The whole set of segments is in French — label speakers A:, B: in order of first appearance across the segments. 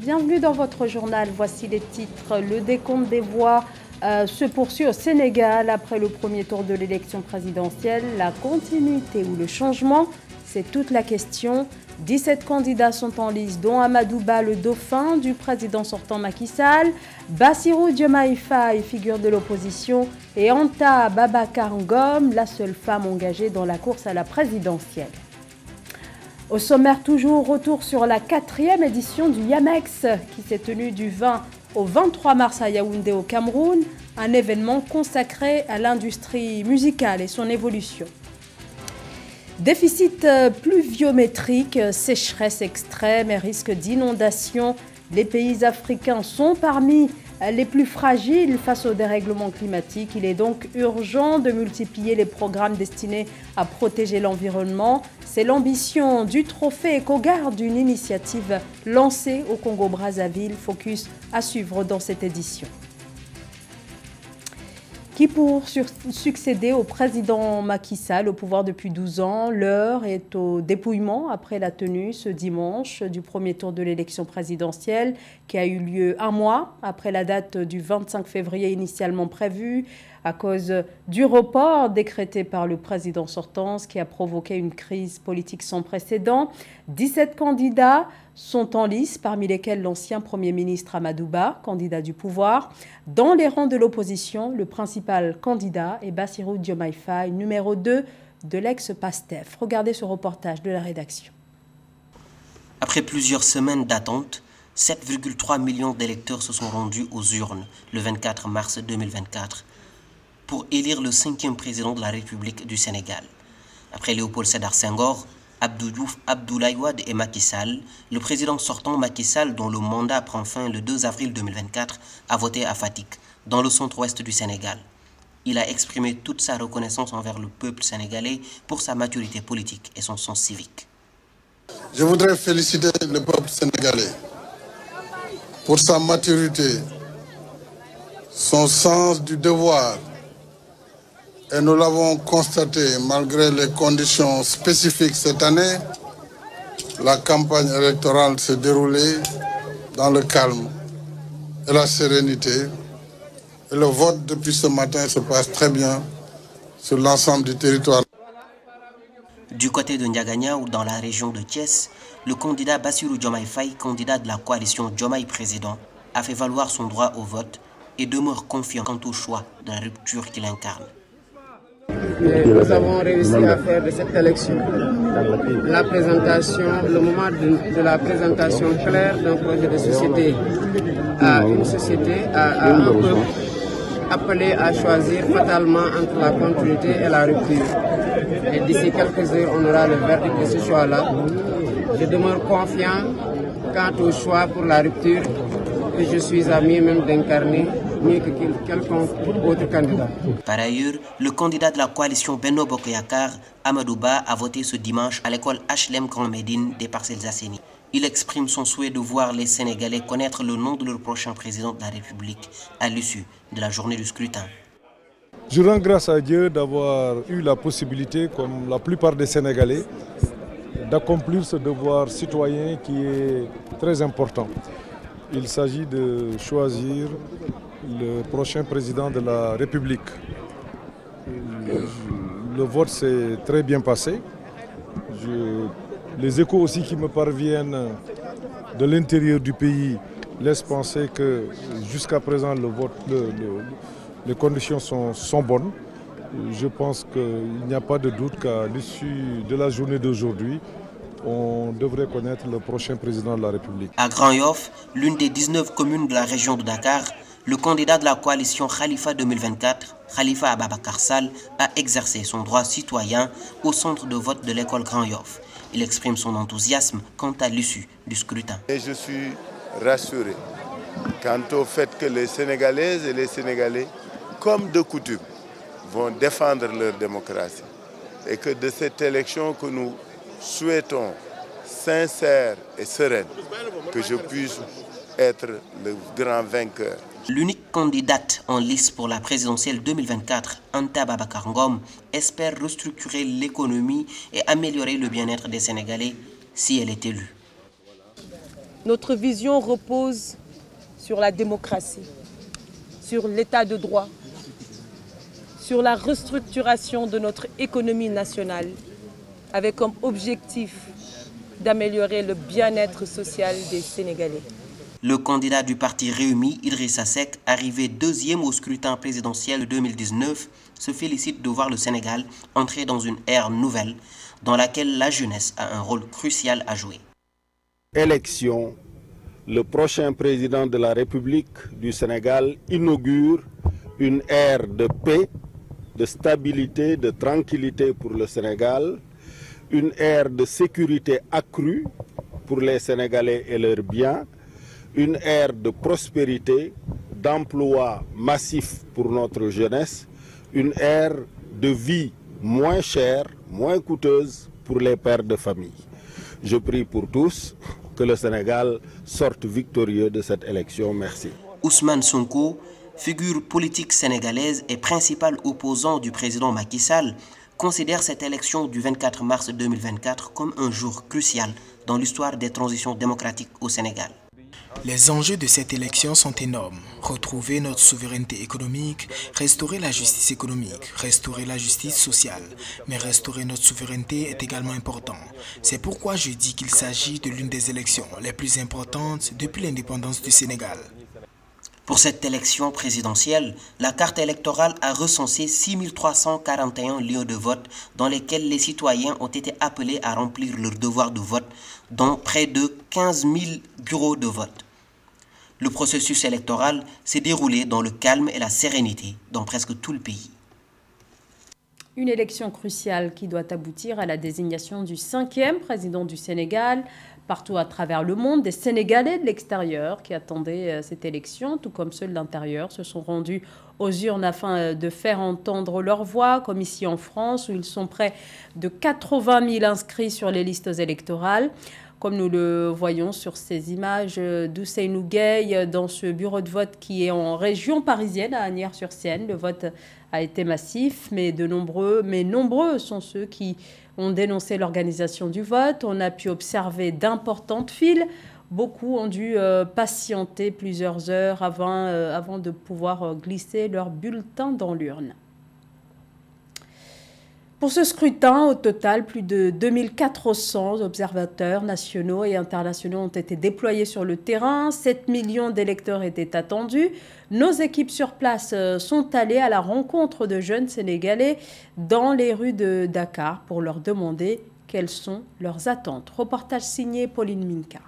A: Bienvenue dans votre journal. Voici les titres. Le décompte des voix se poursuit au Sénégal après le premier tour de l'élection présidentielle. La continuité ou le changement, c'est toute la question. 17 candidats sont en lice, dont Amadou Ba, le dauphin du président sortant Macky Sall, Bassirou Diomaye Faye, figure de l'opposition, et Anta Babacar Ngom, la seule femme engagée dans la course à la présidentielle. Au sommaire toujours, retour sur la 4e édition du Yamex qui s'est tenue du 20 au 23 mars à Yaoundé au Cameroun, un événement consacré à l'industrie musicale et son évolution. Déficit pluviométrique, sécheresse extrême et risque d'inondation. Les pays africains sont parmi les plus fragiles face au dérèglement climatique. Il est donc urgent de multiplier les programmes destinés à protéger l'environnement. C'est l'ambition du trophée EcoGarde, une initiative lancée au Congo-Brazzaville. Focus à suivre dans cette édition. Qui pour succéder au président Macky Sall au pouvoir depuis 12 ans, l'heure est au dépouillement après la tenue ce dimanche du premier tour de l'élection présidentielle qui a eu lieu un mois après la date du 25 février initialement prévue à cause du report décrété par le président sortant, ce qui a provoqué une crise politique sans précédent. 17 candidats sont en lice, parmi lesquels l'ancien Premier ministre Amadou Ba, candidat du pouvoir. Dans les rangs de l'opposition, le principal candidat est Bassirou Diomaye Faye, numéro 2 de l'ex-PASTEF. Regardez ce reportage de la rédaction.
B: Après plusieurs semaines d'attente, 7,3 millions d'électeurs se sont rendus aux urnes le 24 mars 2024 pour élire le 5e président de la République du Sénégal. Après Léopold Sédar Senghor, Abdou Diouf, Abdoulaye Wade et Macky Sall, le président sortant Macky Sall, dont le mandat prend fin le 2 avril 2024, a voté à Fatick, dans le centre-ouest du Sénégal. Il a exprimé toute sa reconnaissance envers le peuple sénégalais pour sa maturité politique et son sens civique.
C: Je voudrais féliciter le peuple sénégalais pour sa maturité, son sens du devoir. Et nous l'avons constaté, malgré les conditions spécifiques cette année, la campagne électorale s'est déroulée dans le calme et la sérénité. Et le vote depuis ce matin se passe très bien sur l'ensemble du territoire.
B: Du côté de Ndiagana ou dans la région de Thiès, le candidat Bassirou Diomaye Faye, candidat de la coalition Diomaye Président, a fait valoir son droit au vote et demeure confiant quant au choix de la rupture qu'il incarne.
D: Nous avons réussi à faire de cette élection la présentation, le moment de la présentation claire d'un projet de société à une société, à un peuple appelé à choisir fatalement entre la continuité et la rupture. Et d'ici quelques heures, on aura le verdict de ce choix-là. Je demeure confiant quant au choix pour la rupture que je suis à moi-même d'incarner mieux que quelconque autre candidat.
B: Par ailleurs, le candidat de la coalition Benno Bokk Yakaar, Amadou Ba, a voté ce dimanche à l'école HLM Grand Médine des Parcelles Assainies. Il exprime son souhait de voir les Sénégalais connaître le nom de leur prochain président de la République à l'issue de la journée du scrutin.
E: Je rends grâce à Dieu d'avoir eu la possibilité, comme la plupart des Sénégalais, d'accomplir ce devoir citoyen qui est très important. Il s'agit de choisir le prochain président de la République. Le vote s'est très bien passé. Les échos aussi qui me parviennent de l'intérieur du pays laissent penser que jusqu'à présent le vote, les conditions sont bonnes. Je pense qu'il n'y a pas de doute qu'à l'issue de la journée d'aujourd'hui, on devrait connaître le prochain président de la République.
B: À Grand Yoff, l'une des 19 communes de la région de Dakar, le candidat de la coalition Khalifa 2024, Khalifa Ababacar Sall, a exercé son droit citoyen au centre de vote de l'école Grand Yoff. Il exprime son enthousiasme quant à l'issue du scrutin.
F: Et je suis rassuré quant au fait que les Sénégalaises et les Sénégalais, comme de coutume, vont défendre leur démocratie. Et que de cette élection que nous souhaitons sincère et sereine, que je puisse être le grand vainqueur.
B: L'unique candidate en lice pour la présidentielle 2024, Anta Babacar Ngom, espère restructurer l'économie et améliorer le bien-être des Sénégalais si elle est élue.
G: Notre vision repose sur la démocratie, sur l'état de droit, sur la restructuration de notre économie nationale, avec comme objectif d'améliorer le bien-être social des Sénégalais.
B: Le candidat du parti Rewmi, Idrissa Seck, arrivé deuxième au scrutin présidentiel de 2019, se félicite de voir le Sénégal entrer dans une ère nouvelle dans laquelle la jeunesse a un rôle crucial à jouer.
H: Élection, le prochain président de la République du Sénégal inaugure une ère de paix, de stabilité, de tranquillité pour le Sénégal, une ère de sécurité accrue pour les Sénégalais et leurs biens, une ère de prospérité, d'emploi massif pour notre jeunesse, une ère de vie moins chère, moins coûteuse pour les pères de famille. Je prie pour tous que le Sénégal sorte victorieux de cette élection. Merci.
B: Ousmane Sonko, figure politique sénégalaise et principal opposant du président Macky Sall, considère cette élection du 24 mars 2024 comme un jour crucial dans l'histoire des transitions démocratiques au Sénégal.
I: Les enjeux de cette élection sont énormes. Retrouver notre souveraineté économique, restaurer la justice économique, restaurer la justice sociale. Mais restaurer notre souveraineté est également important. C'est pourquoi je dis qu'il s'agit de l'une des élections les plus importantes depuis l'indépendance du Sénégal.
B: Pour cette élection présidentielle, la carte électorale a recensé 6341 lieux de vote dans lesquels les citoyens ont été appelés à remplir leur devoir de vote, dont près de 15 000 bureaux de vote. Le processus électoral s'est déroulé dans le calme et la sérénité dans presque tout le pays.
A: Une élection cruciale qui doit aboutir à la désignation du 5e président du Sénégal. Partout à travers le monde, des Sénégalais de l'extérieur qui attendaient cette élection, tout comme ceux de l'intérieur, se sont rendus aux urnes afin de faire entendre leur voix, comme ici en France, où ils sont près de 80 000 inscrits sur les listes électorales. Comme nous le voyons sur ces images d'Ousseynou Gueye dans ce bureau de vote qui est en région parisienne, à Asnières-sur-Seine. Le vote a été massif, mais nombreux sont ceux qui ont dénoncé l'organisation du vote. On a pu observer d'importantes files. Beaucoup ont dû patienter plusieurs heures avant de pouvoir glisser leur bulletin dans l'urne. Pour ce scrutin, au total, plus de 2400 observateurs nationaux et internationaux ont été déployés sur le terrain. 7 millions d'électeurs étaient attendus. Nos équipes sur place sont allées à la rencontre de jeunes Sénégalais dans les rues de Dakar pour leur demander quelles sont leurs attentes. Reportage signé Pauline Minka.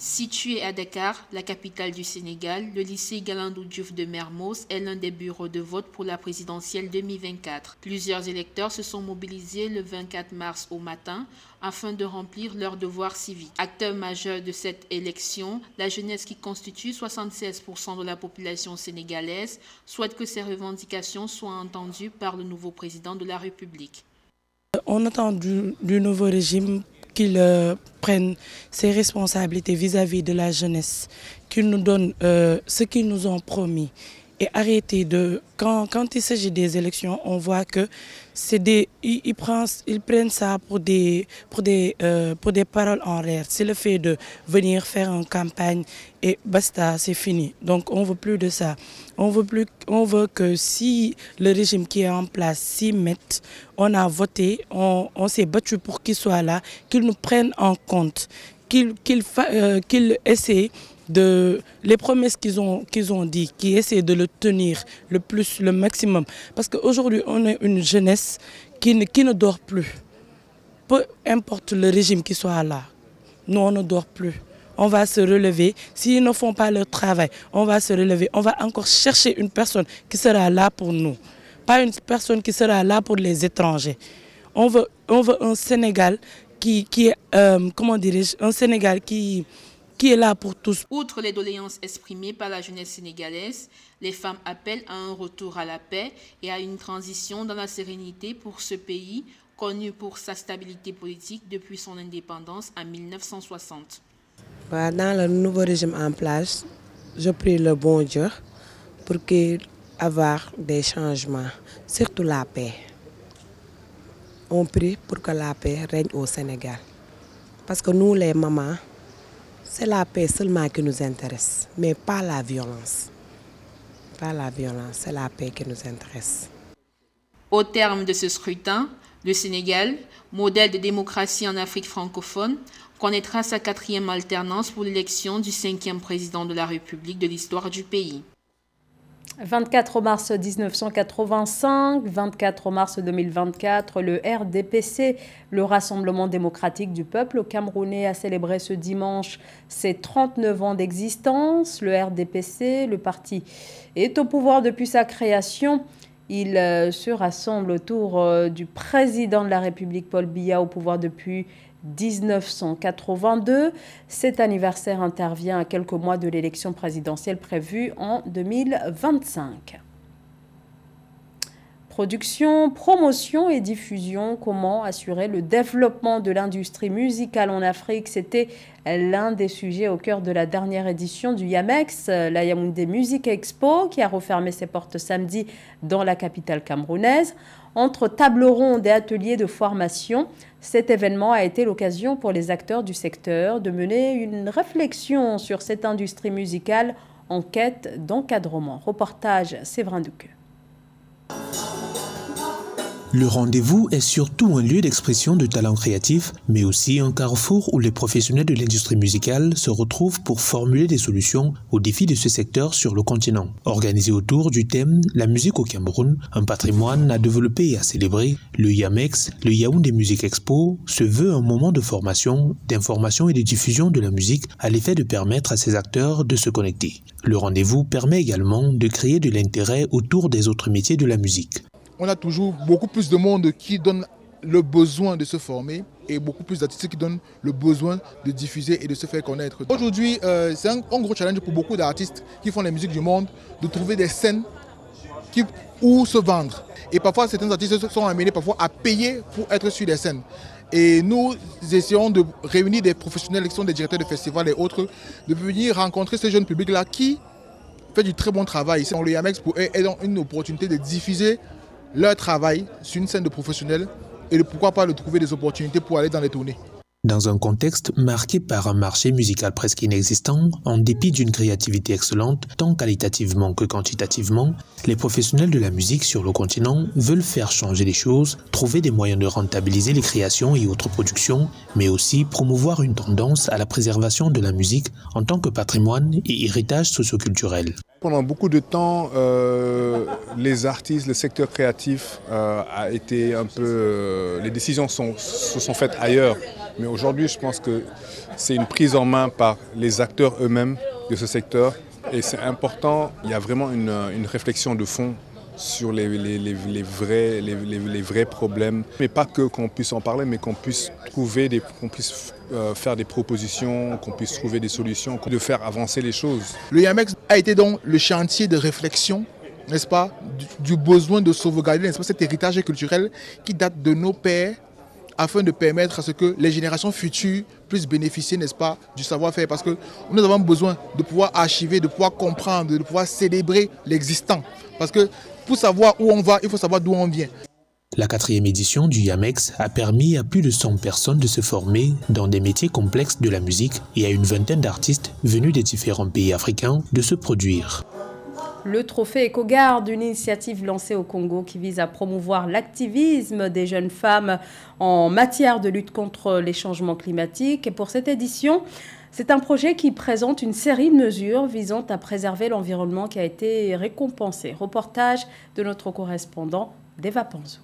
J: Situé à Dakar, la capitale du Sénégal, le lycée Galandou Diouf de Mermoz est l'un des bureaux de vote pour la présidentielle 2024. Plusieurs électeurs se sont mobilisés le 24 mars au matin afin de remplir leurs devoirs civiques. Acteur majeur de cette élection, la jeunesse qui constitue 76% de la population sénégalaise souhaite que ces revendications soient entendues par le nouveau président de la République.
K: On attend du nouveau régime qu'il prenne ses responsabilités vis-à-vis de la jeunesse, qu'il nous donne ce qu'ils nous ont promis et arrêter de... Quand il s'agit des élections, on voit que ils prennent ça pour des paroles en l'air. C'est le fait de venir faire une campagne et basta, c'est fini. Donc on ne veut plus de ça. On veut que si le régime qui est en place s'y mette, on a voté, on s'est battu pour qu'il soit là, qu'il nous prenne en compte, qu'il essaie de les promesses qu'ils ont dit, qu'ils essaient de le tenir le maximum. Parce qu'aujourd'hui, on est une jeunesse qui ne dort plus. Peu importe le régime qui soit là, nous on ne dort plus. On va se relever. S'ils ne font pas leur travail, on va se relever. On va encore chercher une personne qui sera là pour nous. Pas une personne qui sera là pour les étrangers. On veut un Sénégal qui est, comment dirais-je, un Sénégal qui est là pour tous.
J: Outre les doléances exprimées par la jeunesse sénégalaise, les femmes appellent à un retour à la paix et à une transition dans la sérénité pour ce pays, connu pour sa stabilité politique depuis son indépendance en 1960.
K: Dans le nouveau régime en place, je prie le bon Dieu pour qu'il y ait des changements, surtout la paix. On prie pour que la paix règne au Sénégal. Parce que nous, les mamans,
L: C'est la paix seulement qui nous intéresse, mais pas la violence. Pas la violence, c'est la paix qui nous intéresse.
J: Au terme de ce scrutin, le Sénégal, modèle de démocratie en Afrique francophone, connaîtra sa 4e alternance pour l'élection du 5e président de la République de l'histoire du pays.
A: 24 mars 1985, 24 mars 2024, le RDPC, le Rassemblement démocratique du peuple camerounais, a célébré ce dimanche ses 39 ans d'existence. Le RDPC, le parti, est au pouvoir depuis sa création. Il se rassemble autour du président de la République, Paul Biya, au pouvoir depuis 1982. Cet anniversaire intervient à quelques mois de l'élection présidentielle prévue en 2025. Production, promotion et diffusion, comment assurer le développement de l'industrie musicale en Afrique? C'était l'un des sujets au cœur de la dernière édition du Yamex, la Yaoundé Music Expo, qui a refermé ses portes samedi dans la capitale camerounaise. Entre tables rondes et ateliers de formation, cet événement a été l'occasion pour les acteurs du secteur de mener une réflexion sur cette industrie musicale en quête d'encadrement. Reportage Séverin Douqueux.
M: Le rendez-vous est surtout un lieu d'expression de talents créatifs, mais aussi un carrefour où les professionnels de l'industrie musicale se retrouvent pour formuler des solutions aux défis de ce secteur sur le continent. Organisé autour du thème « La musique au Cameroun, un patrimoine à développer et à célébrer », le Yamex, le Yaoundé Music Expo, se veut un moment de formation, d'information et de diffusion de la musique à l'effet de permettre à ces acteurs de se connecter. Le rendez-vous permet également de créer de l'intérêt autour des autres métiers de la musique.
N: On a toujours beaucoup plus de monde qui donne le besoin de se former et beaucoup plus d'artistes qui donnent le besoin de diffuser et de se faire connaître. Aujourd'hui, c'est un gros challenge pour beaucoup d'artistes qui font la musique du monde de trouver des scènes où se vendre. Et parfois, certains artistes sont amenés parfois à payer pour être sur les scènes. Et nous essayons de réunir des professionnels qui sont des directeurs de festivals et autres, de venir rencontrer ces jeunes publics-là qui font du très bon travail. Le Yamex pour eux est une opportunité de diffuser leur travail sur une scène de professionnels et de pourquoi pas de trouver des opportunités pour aller dans les tournées.
M: Dans un contexte marqué par un marché musical presque inexistant, en dépit d'une créativité excellente, tant qualitativement que quantitativement, les professionnels de la musique sur le continent veulent faire changer les choses, trouver des moyens de rentabiliser les créations et autres productions, mais aussi promouvoir une tendance à la préservation de la musique en tant que patrimoine et héritage socioculturel.
O: Pendant beaucoup de temps, les artistes, le secteur créatif a été un peu... les décisions se sont faites ailleurs. Mais aujourd'hui, je pense que c'est une prise en main par les acteurs eux-mêmes de ce secteur. Et c'est important, il y a vraiment une réflexion de fond sur les vrais problèmes. Mais pas que qu'on puisse en parler, mais qu'on puisse trouver qu'on puisse faire des propositions, qu'on puisse trouver des solutions, de faire avancer les choses.
N: Le Yamex a été donc le chantier de réflexion, n'est-ce pas, du besoin de sauvegarder, n'est-ce pas, cet héritage culturel qui date de nos pères, afin de permettre à ce que les générations futures puissent bénéficier, n'est-ce pas, du savoir-faire. Parce que nous avons besoin de pouvoir archiver, de pouvoir comprendre, de pouvoir célébrer l'existant. Parce que pour savoir où on va, il faut savoir d'où on vient.
M: La 4e édition du Yamex a permis à plus de 100 personnes de se former dans des métiers complexes de la musique et à une vingtaine d'artistes venus des différents pays africains de se produire.
A: Le trophée EcoGarde, une initiative lancée au Congo qui vise à promouvoir l'activisme des jeunes femmes en matière de lutte contre les changements climatiques. Et pour cette édition, c'est un projet qui présente une série de mesures visant à préserver l'environnement qui a été récompensé. Reportage de notre correspondant Deva Panzo.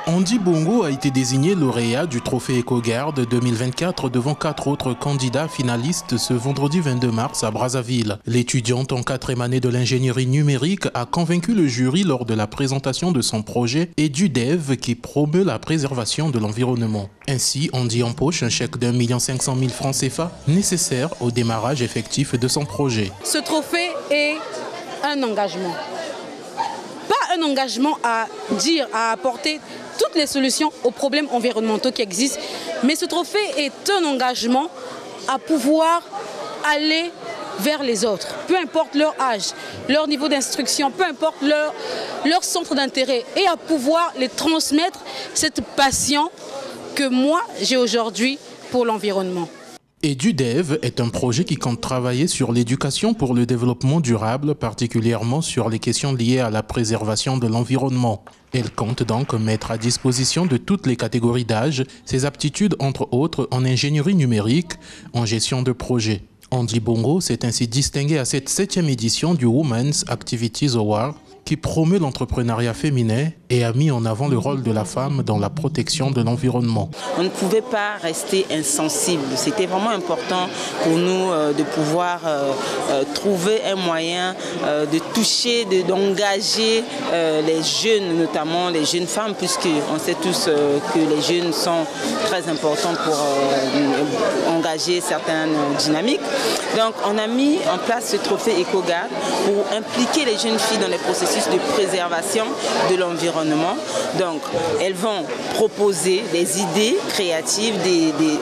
P: Andy Bongo a été désigné lauréat du trophée EcoGarde 2024 devant 4 autres candidats finalistes ce vendredi 22 mars à Brazzaville. L'étudiante en 4e année de l'ingénierie numérique a convaincu le jury lors de la présentation de son projet et du DEV qui promeut la préservation de l'environnement. Ainsi, Andy empoche un chèque d'1 500 000 francs CFA nécessaire au démarrage effectif de son projet.
Q: Ce trophée est un engagement. Pas un engagement à dire, à apporter toutes les solutions aux problèmes environnementaux qui existent, mais ce trophée est un engagement à pouvoir aller vers les autres, peu importe leur âge, leur niveau d'instruction, peu importe leur centre d'intérêt, et à pouvoir les transmettre cette passion que moi j'ai aujourd'hui pour l'environnement.
P: EduDev est un projet qui compte travailler sur l'éducation pour le développement durable, particulièrement sur les questions liées à la préservation de l'environnement. Elle compte donc mettre à disposition de toutes les catégories d'âge ses aptitudes, entre autres en ingénierie numérique, en gestion de projet. Andy Bongo s'est ainsi distingué à cette 7e édition du Women's Activities Award, qui promeut l'entrepreneuriat féminin et a mis en avant le rôle de la femme dans la protection de l'environnement.
R: On ne pouvait pas rester insensible. C'était vraiment important pour nous de pouvoir trouver un moyen de toucher, d'engager les jeunes, notamment les jeunes femmes, puisqu'on sait tous que les jeunes sont très importants pour engager certaines dynamiques. Donc on a mis en place ce trophée EcoGard pour impliquer les jeunes filles dans les processus de préservation de l'environnement. Donc, elles vont proposer des idées créatives,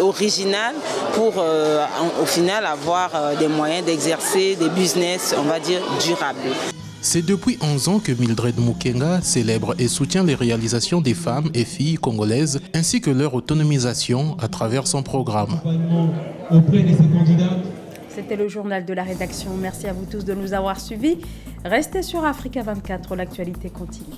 R: originales, pour au final avoir des moyens d'exercer des business, on va dire, durables.
P: C'est depuis 11 ans que Mildred Mukenga célèbre et soutient les réalisations des femmes et filles congolaises ainsi que leur autonomisation à travers son programme.
A: C'était le journal de la rédaction. Merci à vous tous de nous avoir suivis. Restez sur Africa 24, l'actualité continue.